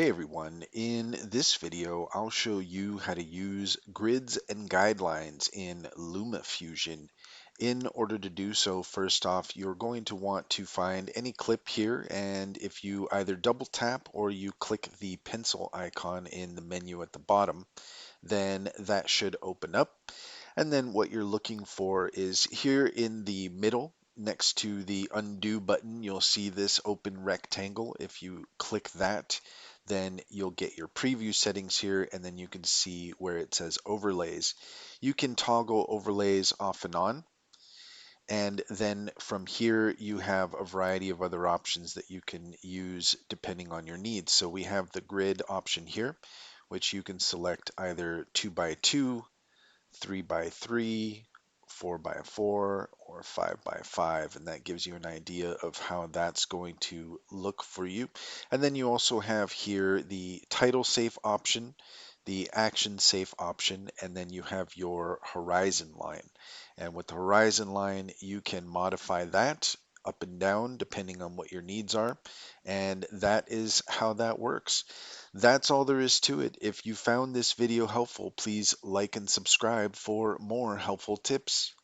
Hey everyone, in this video I'll show you how to use grids and guidelines in LumaFusion. In order to do so, first off, you're going to want to find any clip here, and if you either double tap or you click the pencil icon in the menu at the bottom, then that should open up. And then what you're looking for is here in the middle, next to the undo button, you'll see this open rectangle. If you click that, then you'll get your preview settings here, and then you can see where it says overlays. You can toggle overlays off and on, and then from here you have a variety of other options that you can use depending on your needs. So we have the grid option here, which you can select either 2 by 2, 3 by 3, 4 by 4, or 5 by 5, and that gives you an idea of how that's going to look for you. And then you also have here the title safe option, the action safe option, and then you have your horizon line. And with the horizon line, you can modify that up and down depending on what your needs are, and that is how that works. That's all there is to it. If you found this video helpful, please like and subscribe for more helpful tips.